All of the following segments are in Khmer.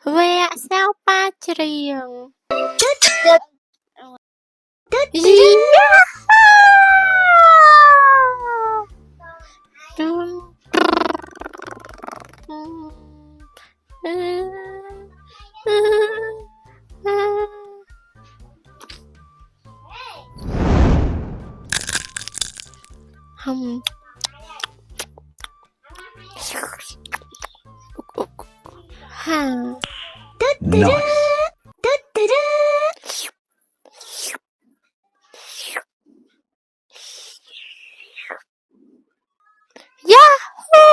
Vẽ sao ba triền. Không. Ha. Nice. Yahoo!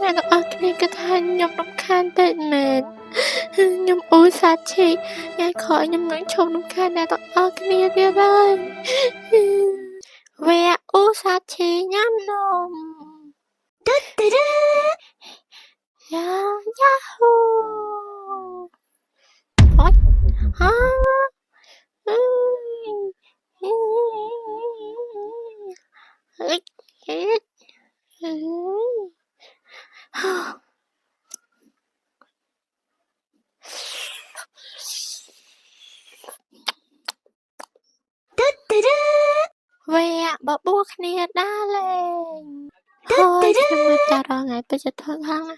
Anh ở đây cái thanh nhom nóng khan tên mệt nhom ôi xa chị nghe khỏi nhom ngưỡng chồng nóng khan nè tao ở kia kia đây ve ô xa chị nhắm nồng Yahoo! What? Hả? Ve bà bua kia đá lên thôi nhưng mà chào rồi ngày bây giờ thôi không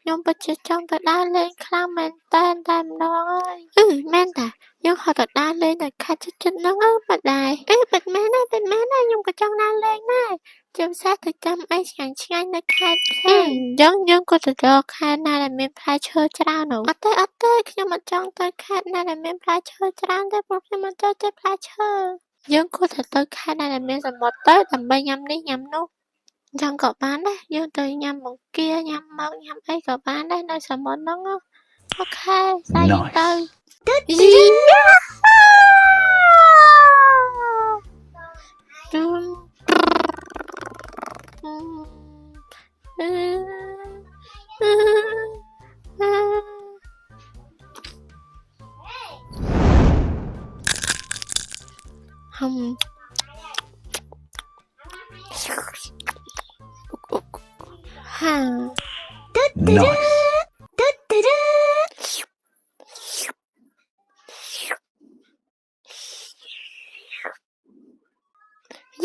nhưng bây giờ trong tôi đá lên khăn mình tên tạm rồi men ta nhưng họ tôi đá lên rồi khai cho chân nó ớt mà đài bật mé này nhưng cái trong đá lên này chăm sát từ trăm ấy chẳng nhanh nó khai nhưng cô tự do khai này là mình phải chơi trao nữa ở đây nhưng mà trong tôi khai này là mình phải chơi trao đây một nhưng mà tôi phải chơi nhưng cô thật tôi khai này là mình sẽ một tới tầm bay nhầm đi nhầm luôn chẳng có bán đấy nhưng từ nhầm một kia nhầm một nhầm ấy có bán đấy nó sẽ một nó ok sao vậy tôi không ha Nice.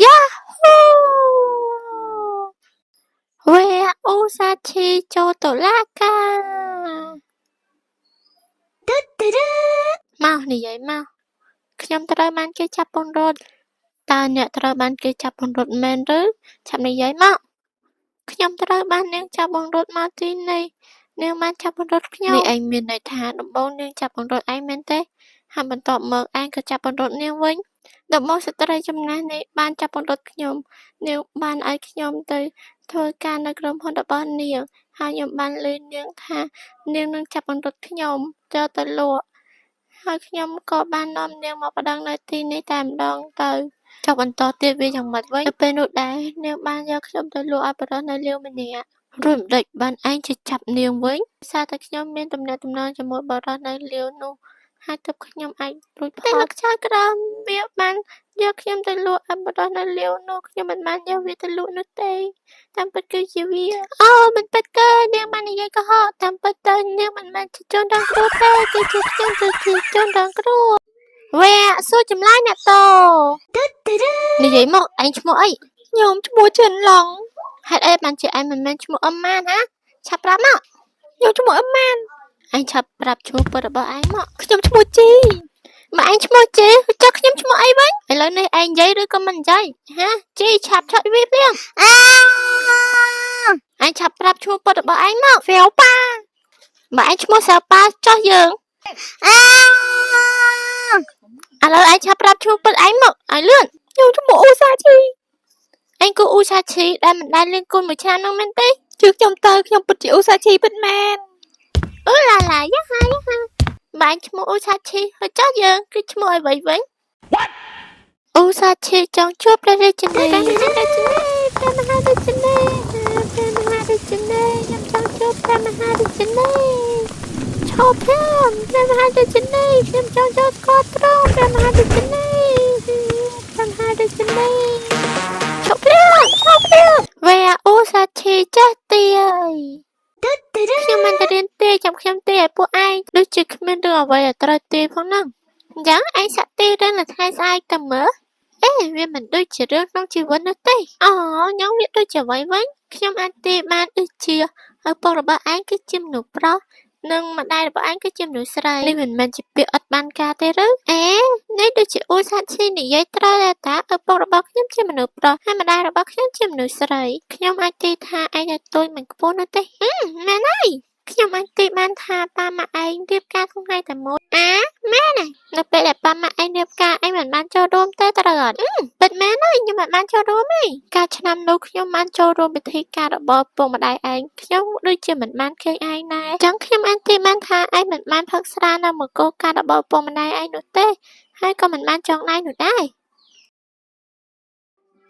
Yahoo! Ve Usachi cho tổ la ca mau này vậy mauខ្ញុំត្រូវបានគេចាប់ពន្ធរត់តើអ្នកត្រូវបានគេចាប់ពន្ធរត់មែនឬចាប់និយាយមកខ្ញុំត្រូវបាននាងចាប់ពន្ធរត់មកទីនេះនាងបានចាប់ពន្ធរត់ខ្ញុំនេះឯងមានន័យថាដំបូងនាងចាប់ពន្ធរត់ឯងមែនទេហើយបន្ទាប់មកឯងក៏ចាប់ពន្ធរត់នាងវិញដំបូងស្ត្រីចំណាស់នេះបានចាប់ពន្ធរត់ខ្ញុំនាងបានឲ្យខ្ញុំទៅធ្វើការនៅក្រុមហ៊ុនរបស់នាងហើយខ្ញុំបានលើនាងថានាងនឹងចាប់ពន្ធរត់ខ្ញុំចូលទៅលក់ហើយខ្ញុំក៏បាននាំនាងមកប្តឹងនៅទីនេះតែម្ដងទៅចុះបន្តទៀតវាយ៉ាងម៉េចវិញពេលនោះដែរនាងបានយកខ្ញុំទៅលក់ឲ្យបរិះនៅលាវម្នាក់រួចម្ដេចបានឯងទៅចាប់នាងវិញសារតែខ្ញុំមានទំនាក់ទំនងជាមួយបរិះនៅលាវនោះហើយទើបខ្ញុំអាចរួចផលខ្យល់ក្រោមវាបានយកខ្ញុំទៅលក់ឲ្យបរិះនៅលាវនោះខ្ញុំមិនបានយកវាទៅលក់នោះទេតាមពិតគឺជាវាអូមិនពិតទេនាងបាននិយាយកុហកតាមពិតទៅនាងមិនមែនជាជនរងគ្រោះទេគឺជាខ្ញុំគឺជាជនរងគ្រោះវ៉ាសួរចម្លើយអ្នកតនិយាយមកឯងឈ្មោះអីខ្ញុំឈ្មោះចិនឡុងហេតុអីបានជាឯងមិនមែនឈ្មោះអ៊ំម៉ានហាឆាប់ប្រាប់មកខ្ញុំឈ្មោះអ៊ំម៉ានឯងឆាប់ប្រាប់ឈ្មោះពិតរបស់ឯងមកខ្ញុំឈ្មោះជីមកឯងឈ្មោះជីចុះខ្ញុំឈ្មោះអីវិញឥឡូវនេះឯងនិយាយឬក៏មិននិយាយហាជីឆាប់ឆាប់វាភ្លាមឯងឆាប់ប្រាប់ឈ្មោះពិតរបស់ឯងមកហ្វេវប៉ាមកឯងឈ្មោះសាវប៉ាចុះយើងឥឡូវឯងឆាប់ប្រាប់ឈ្មោះពិតឯងមកឲ្យលឿនខ្ញុំឈ្មោះអ៊ូសាឈីឯងគឺអ៊ូសាឈីដែលមិនដែលលេងកូនមួយឆ្នាំនោះមែនទេជឿខ្ញុំទៅខ្ញុំពិតជាអ៊ូសាឈីពិតមែនអូឡាឡាយ៉ាហាម៉ែឈ្មោះអ៊ូសាឈីហើយចុះយើងគឺឈ្មោះអ្វីវិញ What? អ៊ូសាឈីចង់ជួបព្រះរាជាណាព្រះមហារាជាណាខ្ញុំចង់ជួបព្រះមហារាជាណាឈប់ព្រះមហារាជាណាខ្ញុំចង់ចូលស្គាល់ទ្រង់ព្រះមហារាជាណាព្រះមហារាជាណាឈប់ព្រះវ៉ាអូសាឈីចេះទីអើយ ខ្ញុំមិនទៅរៀនទេចាំខ្ញុំទេឲ្យពួកឯងដូចជាគ្មានរឿងអ្វីឲ្យត្រូវទេផងហ្នឹងអញ្ចឹងឯងសាក់ទេរឿងនៅថ្ងៃស្អែកទៅមើលវាមិនដូចជារឿងក្នុងជីវិតនោះទេអូខ្ញុំវាដូចជាអ្វីវិញខ្ញុំអាចទេបានដូចជាឪពុករបស់ឯងគឺជាមនុស្សប្រុសនិងម្ដាយរបស់ឯងគឺជាមនុស្សស្រីនេះមិនមែនជាពាក្យអត់បានការទេឬនេះដូចជាអ៊ូសាឈីនិយាយត្រូវដែរតាឪពុករបស់ខ្ញុំជាមនុស្សប្រុសហើយម្ដាយរបស់ខ្ញុំជាមនុស្សស្រីខ្ញុំអាចទេថាឯងនៅទូចមិនខ្ពស់នោះទេមែនហើយខ្ញុំអាចទេបានថាប៉ាម៉ាក់ឯងរៀបការថ្ងៃតែមួយមែនហើយនៅពេលដែលប៉ាម៉ាក់ឯងរៀបការឯងមិនបានចូលរួមទេត្រូវអត់ពិតមែនហើយខ្ញុំមិនបានចូលរួមទេកាលឆ្នាំនោះខ្ញុំបានចូលរួមពិធីការរបស់ពុកម្ដាយឯងខ្ញុំដូចជាមិនបានឃើញឯងដែរអញ្ចឹងខ្ញុំអាចទេបានថាឯងមិនបានផឹកស្រានៅមង្គលការរបស់ពុកម្ដាយឯងនោះទេហើយក៏មិនបានចងដៃនោះដែរ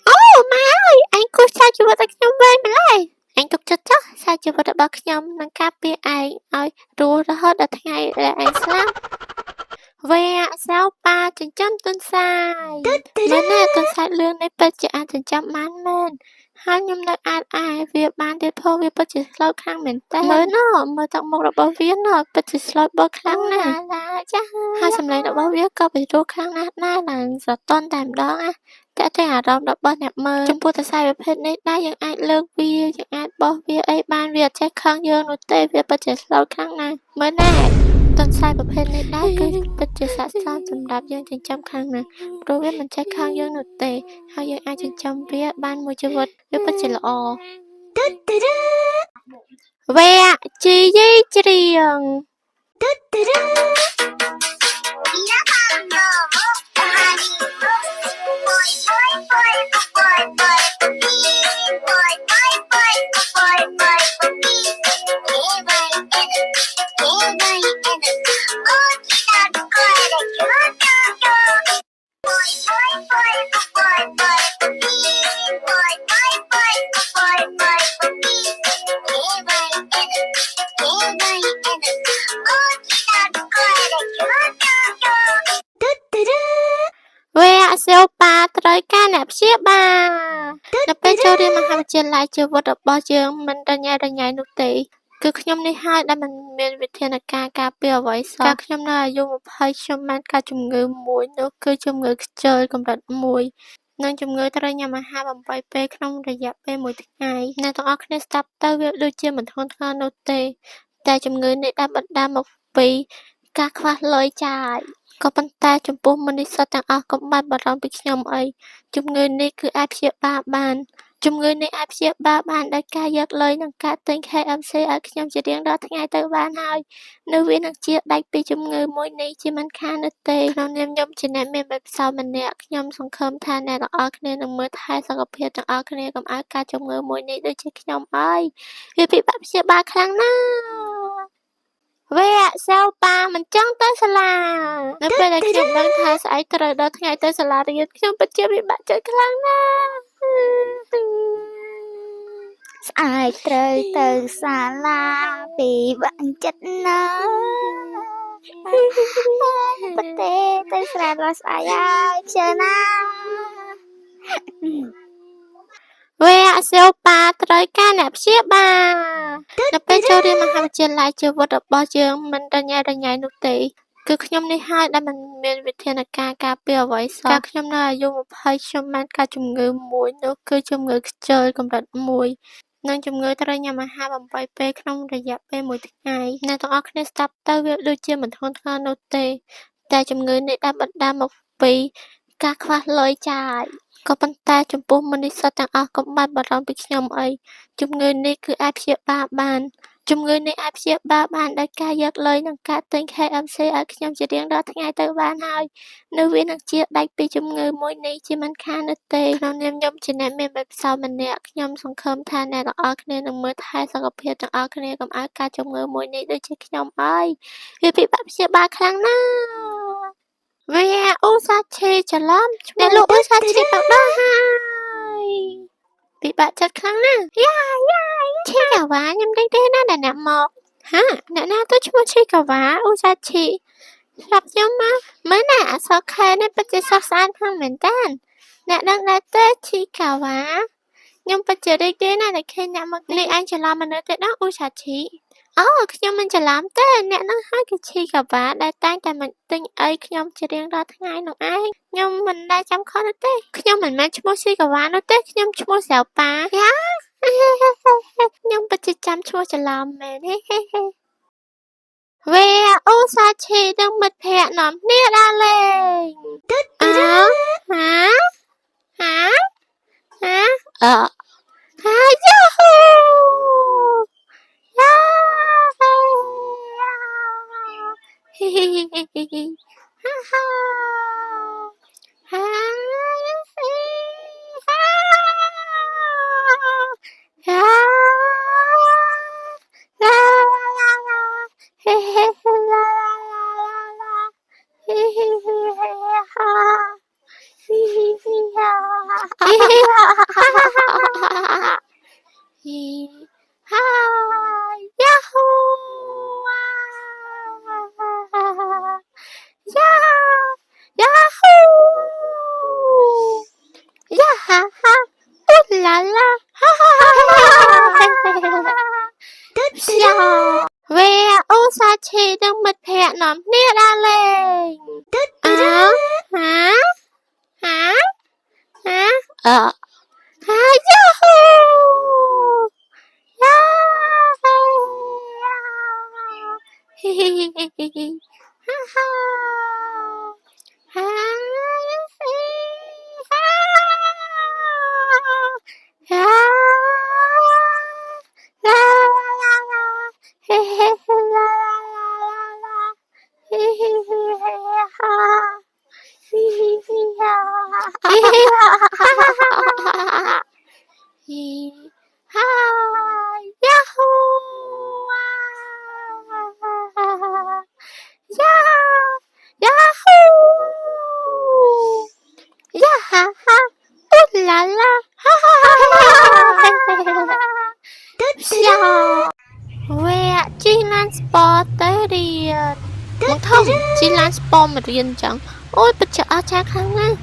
អូម៉ែអើយឯងគូសចោលជីវិតឲ្យខ្ញុំវិញម្ល៉េះអញទុកចិត្តចុះសាជីវិតរបស់ខ្ញុំនឹងការពារឯងឲ្យរស់រហូតដល់ថ្ងៃដែលឯងស្លាប់វេអសោប៉ាចិញ្ចឹមទុនសាយមែនណាទុនសាយលឿងនេះពិតជាអាចចិញ្ចឹមបានមែនហើយខ្ញុំនៅអាចវាបានទៀតផងវាពិតជាស្លូតខ្លាំងមែនតើមើលទឹកមុខរបស់វាពិតជាស្លូតបស់ខ្លាំងណាស់ចាហើយសម្លេងរបស់វាក៏ពិរោះខ្លាំងណាស់ដែរឡើងស្រទន់តែម្ដងតាក់ទងអារម្មណ៍របស់អ្នកមើលចំពោះទស្សនវិប្រភេទនេះដែរយើងអាចលើកវាយើងអាចបោះវាអីបានវាអត់ចេះខឹងយើងនោះទេវាពិតជាស្លូតខ្លាំងណាស់មើលណាទស្សនវិប្រភេទនេះដែរគឺពិតជាស័ក្តិសមសម្រាប់យើងចិញ្ចឹមខ្លាំងណាស់ព្រោះវាមិនចេះខឹងយើងនោះទេហើយយើងអាចចិញ្ចឹមវាបានមួយជីវិតវាពិតជាល្អវេជីយីច្រៀងវេអសិលប៉ាត្រូវការអ្នកព្យាបាលនៅពេលចូលរៀនមហាវិទ្យាល័យជីវិតរបស់យើងមិនរញ៉េរញ៉ៃនោះទេគឺខ្ញុំនេះហើយដែលមិនមានវិធានការការពារអ្វីសោះកាលខ្ញុំនៅអាយុ20ខ្ញុំបានកើតជំងឺមួយនោះគឺជំងឺខ្ជិលកម្រិត1និងជំងឺត្រូវញ៉ាំអាហារ8ពេលក្នុងរយៈពេល1ថ្ងៃអ្នកទាំងអស់គ្នាស្ដាប់ទៅវាដូចជាមិនធ្ងន់ធ្ងរនោះទេតែជំងឺនេះបានបណ្ដាលមកពីការខ្វះលុយចាយក៏ប៉ុន្តែចំពោះមនុស្សទាំងអស់កុំបាច់បារម្ភពីខ្ញុំអីជំងឺនេះគឺអាចព្យាបាលបានដោយការយកលុយនិងការទិញ KFC ឲ្យខ្ញុំជារៀងរាល់ថ្ងៃទៅបានហើយនៅវានឹងជាដាច់ពីជំងឺមួយនេះជាមិនខាននោះទេក្នុងនាមខ្ញុំជាអ្នកមានបទពិសោធន៍ម្នាក់ខ្ញុំសង្ឃឹមថាអ្នកទាំងអស់គ្នានឹងមើលថែសុខភាពទាំងអស់គ្នាកុំឲ្យកើតជំងឺមួយនេះដូចជាខ្ញុំអើយវាពិបាកព្យាបាលខ្លាំងណាស់វេអសោប៉ាមិនចង់ទៅសាលានៅពេលដែលខ្ញុំដឹងថាស្អែកត្រូវដល់ថ្ងៃទៅសាលារៀនខ្ញុំពិតជាពិបាកចិត្តខ្លាំងណាស់ស្អែកត្រូវទៅសាលាពិបាកចិត្តណាស់ប្រទេសទៅសាលាដល់ស្អែកហើយជឿណាវេអសិលប៉ាត្រូវការអ្នកព្យាបាលនៅពេលចូលរៀនមហាវិទ្យាល័យជីវិតរបស់យើងមិនរញ៉េរញ៉ៃនោះទេគឺខ្ញុំនេះហើយដែលមិនមានវិធានការការពារអ្វីសោះកាលខ្ញុំនៅអាយុ20ខ្ញុំបានកើតជំងឺមួយនោះគឺជំងឺខ្ជិលកម្រិត1និងជំងឺត្រូវញ៉ាំអាហារ8ពេលក្នុងរយៈពេល1ថ្ងៃអ្នកទាំងអស់គ្នាស្ដាប់ទៅវាដូចជាមិនធ្ងន់ធ្ងរនោះទេតែជំងឺនេះបានបណ្ដាលមកពីការខ្វះលុយចាយក៏ប៉ុន្តែចំពោះមនុស្សទាំងអស់កុំបាច់បារម្ភពីខ្ញុំអីជំងឺនេះគឺអាចព្យាបាលបានដោយការយកលុយនិងការទិញ KFC ឲ្យខ្ញុំជារៀងរាល់ថ្ងៃទៅបានហើយនៅវានឹងជាដាច់ពីជំងឺមួយនេះជាមិនខាននោះទេក្នុងនាមខ្ញុំជាអ្នកមានបទពិសោធន៍ម្នាក់ខ្ញុំសង្ឃឹមថាអ្នកទាំងអស់គ្នានឹងមើលថែសុខភាពទាំងអស់គ្នាកុំឲ្យកើតជំងឺមួយនេះដូចជាខ្ញុំអើយវាពិបាកព្យាបាលខ្លាំងណាស់វាអ៊ូសាឈីច្រឡំអ្នកលោកអ៊ូសាឈីបដោះហើយពិបាកចិត្តខ្លាំងណាស់ឈីកាវ៉ាខ្ញុំដឹងទេណាដែលអ្នកមកអ្នកណាទៅឈ្មោះឈីកាវ៉ាអ៊ូសាឈីស្រាប់ខ្ញុំមកមើលណាអក្សរខែនេះពិតជាស្រស់ស្អាតខ្លាំងមែនតើអ្នកដឹងដែរទេឈីកាវ៉ាខ្ញុំពិតជារីករាយណាស់ដែលឃើញអ្នកមកនេះអញច្រឡំមនុស្សទេដល់អ៊ូសាឈី ខ្ញុំមិនច្រឡំទេអ្នកនឹងហើយគឺឈីកាវ៉ាដែលតែងតែមិនទិញអីខ្ញុំជារៀងរាល់ថ្ងៃនោះឯងខ្ញុំមិនដែលចាំខុសនោះទេខ្ញុំមិនមែនឈ្មោះឈីកាវ៉ានោះទេខ្ញុំឈ្មោះសៅប៉ាយ៉ាខ្ញុំពិតជាចាំឈ្មោះច្រឡំមែនវេអូសាឈីនឹងមិត្តភក្តិនាំគ្នាដើរលេងហាយូហូវេអូសាឈីនឹងមិត្តភក្តិនាំគ្នាដើរលេងយូហូវេជីឡានស្ពតទៅរៀនមកធំជីឡានស្ពតមករៀនចឹងអូយពិតជាអស្ចារ្យខ្លាំងណាស់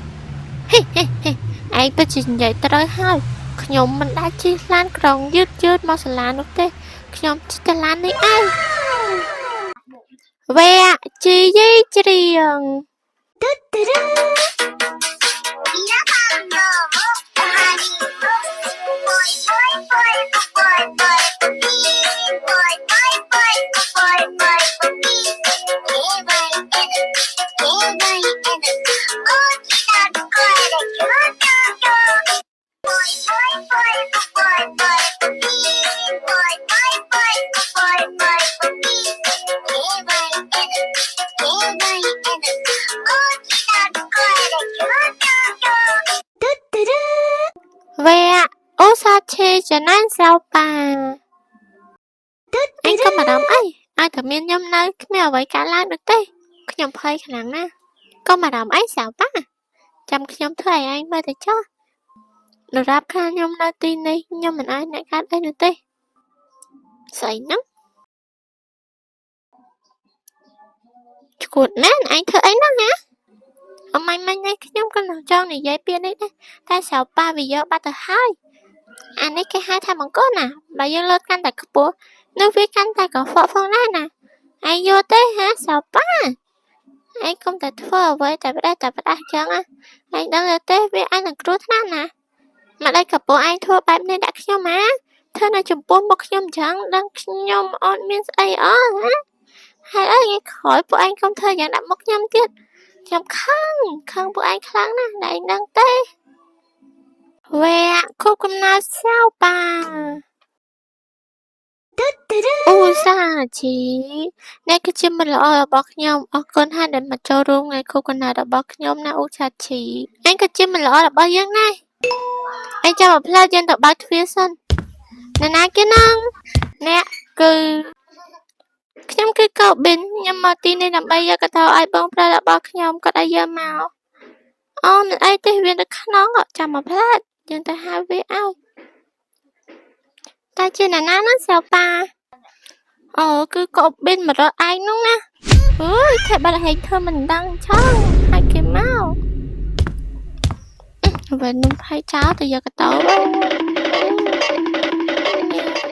ហេឯងពិតជានិយាយត្រូវហើយខ្ញុំមិនដែលជិះឡានក្រុងយឺតមកសាលានោះទេខ្ញុំជិះតែឡាននេះឯងវេជីយាយច្រៀងវេអូសាឈីចំណានសៅប៉ាអញក៏មិនអារម្មណ៍អីឲ្យតែមានខ្ញុំនៅគ្មានអ្វីកើតឡើងនោះទេខ្ញុំភ័យខ្លាំងណាស់ក៏មិនអារម្មណ៍អីសៅប៉ាចាំខ្ញុំធ្វើឲ្យឯងមើលទៅចុះដរាបខាងខ្ញុំនៅទីនេះខ្ញុំមិនឲ្យអ្នកកើតអីនោះទេស្អីហ្នឹងឈួតណាស់ឯងធ្វើអីហ្នឹងហ៎អមាញ់នេះខ្ញុំក៏ចង់និយាយពាក្យនេះដែរតែសៅប៉ាវាយកបាត់ទៅហើយអានេះគេហៅថាបង្គោលណាបើយើងលើកកាន់តែខ្ពស់នោះវាកាន់តែកខ្វក់ផងដែរណាឯងយល់ទេហ៎សៅប៉ាឯងកុំតែធ្វើអ្វីតែផ្ដាស់ចឹងឯងដឹងទេវាអាចនឹងគ្រោះថ្នាក់ណាមកដៃកពស់ឯងធ្វើបែបនេះដាក់ខ្ញុំហ៎ធ្វើនៅចំពោះមុខខ្ញុំចឹងដឹងខ្ញុំអត់មានស្អីអស់ហ៎ហើយអីក្រោយពួកឯងកុំធ្វើយ៉ាងដាក់មុខខ្ញុំទៀតខ្ញុំខឹងពួកឯងខ្លាំងណាស់តែឯងដឹងទេវេគូកំណើតសៅប៉ាអូសាជីអ្នកគឺជាមិត្តល្អរបស់ខ្ញុំអរគុណហើយដែលមកចូលរួមថ្ងៃគូកំណើតរបស់ខ្ញុំណាអូសាជីឯងក៏ជាមិត្តល្អរបស់យើងដែរឯងចាំមកផ្លាស់យើងទៅបើកទ្វារសិនអ្នកណាគេហ្នឹងអ្នកគឺខ្ញុំគឺកោប៊ិនខ្ញុំមកទីនេះដើម្បីយកកតោឲ្យបងប្រុសរបស់ខ្ញុំគាត់ឲ្យយកមកអូមិនអីទេវានៅក្នុងចាំមកផ្លាស់យើងទៅហៅវាឲ្យតែជាអ្នកណាហ្នឹងសៅប៉ាអូគឺកោប៊ិនមករកឯងនោះណាអើយតែបាត់ហេតុធ្វើមិនដឹងឆោឲ្យគេមកវិញនឹងផៃចោលទៅយកកតោ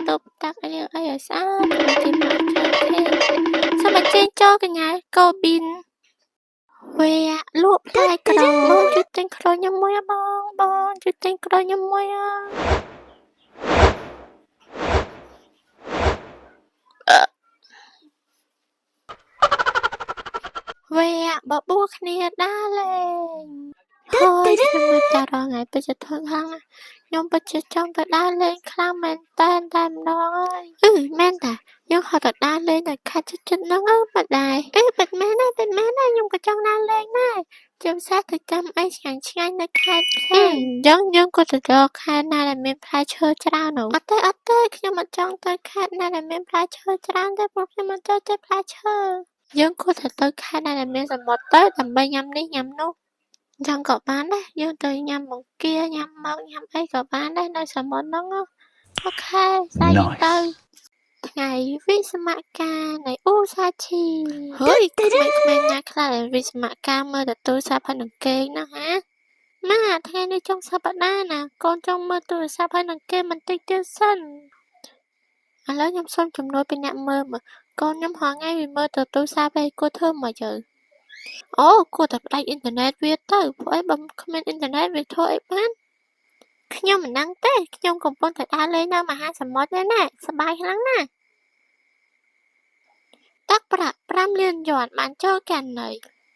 ទៅ តុបតាក់រៀងអីឲ្យស្អាតទីមកចាំគេសូមអញ្ជើញចូលកញ្ញាកូប៊ីនវេលក់ផ្លែក្រូចបងជួយទិញក្រូចខ្ញុំមួយបងជួយទិញក្រូចខ្ញុំមួយវេបបួគ្នាដើរលេងហើយខ្ញុំមើលតារងថ្ងៃពិតជាធន់ខាងខ្ញុំពិតជាចង់ទៅដើរលេងខ្លាំងមែនតែម្ដងហើយមែនតាយើងហត់ទៅដើរលេងនៅខេត្តជិតហ្នឹងមិនដែរពិតមែនខ្ញុំក៏ចង់ដើរលេងដែរជាពិសេសទៅចាំអីឆ្ងាញ់នៅខេត្តផ្សេងយើងក៏ទៅរកខេត្តណាដែលមានផ្លែឈើច្រើននោះអត់ទេខ្ញុំមិនចង់ទៅខេត្តណាដែលមានផ្លែឈើច្រើនទេព្រោះខ្ញុំមិនចូលចិត្តផ្លែឈើយើងគួរទៅខេត្តណាដែលមានសមុទ្រទៅដើម្បីញ៉ាំនេះញ៉ាំនោះចឹងក៏បានដែរយើងទៅញ៉ាំបង្គាញ៉ាំមកញ៉ាំអីក៏បានដែរនៅសមុទ្រហ្នឹងអូខេស្អែកទៅថ្ងៃវិស្សមការនៃឧស្សាឈីហើយក្មេងៗណាខ្លះវិស្សមការមើលទូរស័ព្ទហើយនឹងគេងហ្នឹងហាម៉ាថ្ងៃនេះចុងសប្តាហ៍ណាកូនចង់មើលទូរស័ព្ទហើយនឹងគេបន្តិចទៀតសិនឥឡូវខ្ញុំសូមជំនួយពីអ្នកមើលកូនខ្ញុំហងៃវាមើលទូរស័ព្ទឯងគួរធ្វើមកយើអូគួរតែផ្ដាច់អ៊ីនធឺណិតវាទៅព្រោះអីបើគ្មានអ៊ីនធឺណិតវាធ្វើអីបានខ្ញុំមិនដឹងទេខ្ញុំកំពុងតែដើរលេងនៅមហាសមុទ្រហ្នឹងណាសប្បាយខ្លាំងណាស់តាក់ប្រាក់5លានយន់បានចូលកែននៅ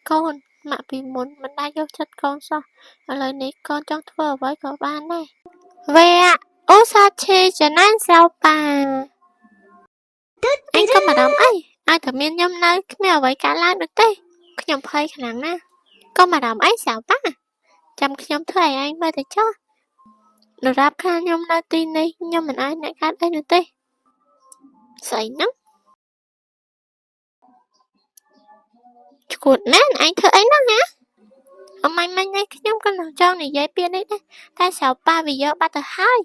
កូនម៉ាក់ពីមុនមិនដែលយកចិត្តកូនសោះឥឡូវនេះកូនចង់ធ្វើអ្វីក៏បានដែរវេអូសាឈីចំណានសៅប៉ាអញក៏មិនដឹងអីឲ្យតែមានខ្ញុំនៅគ្មានអ្វីកើតឡើងនោះទេខ្ញុំភ័យខ្លាំងណាស់ក៏មិនដឹងអីសៅប៉ាចាំខ្ញុំធ្វើឲ្យឯងមើលទៅចុះដរាបខាងខ្ញុំនៅទីនេះខ្ញុំមិនឲ្យអ្នកកើតអីនោះទេស្អីហ្នឹងឈួតមែនឯងធ្វើអីហ្នឹងហ៎អមាញ់មិញនេះខ្ញុំក៏ចង់និយាយពាក្យនេះដែរតែសៅប៉ាវាយកបាត់ទៅហើយ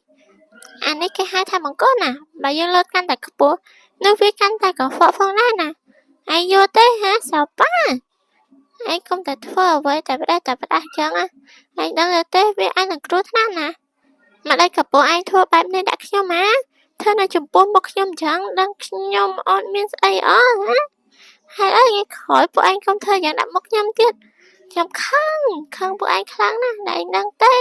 អានេះគេហៅថាបង្គន់ណាបើយើងលើកកាន់តែខ្ពស់នោះវាកាន់តែកខ្វក់ផងដែរណាឯងយល់ទេហ៎សៅប៉ាឯងកុំតែធ្វើអ្វីតែផ្ដាស់ចឹងឯងដឹងទេវាអាចនឹងគ្រោះថ្នាក់ណាម្ដេចក៏ពួកឯងធ្វើបែបនេះដាក់ខ្ញុំហ៎ធ្វើនៅចំពោះមុខខ្ញុំចឹងដឹងខ្ញុំអត់មានស្អីអស់ហ៎ហើយអីក្រោយពួកឯងកុំធ្វើយ៉ាងដាក់មុខខ្ញុំទៀតខ្ញុំខឹងពួកឯងខ្លាំងណាស់ដែលឯងដឹងទេ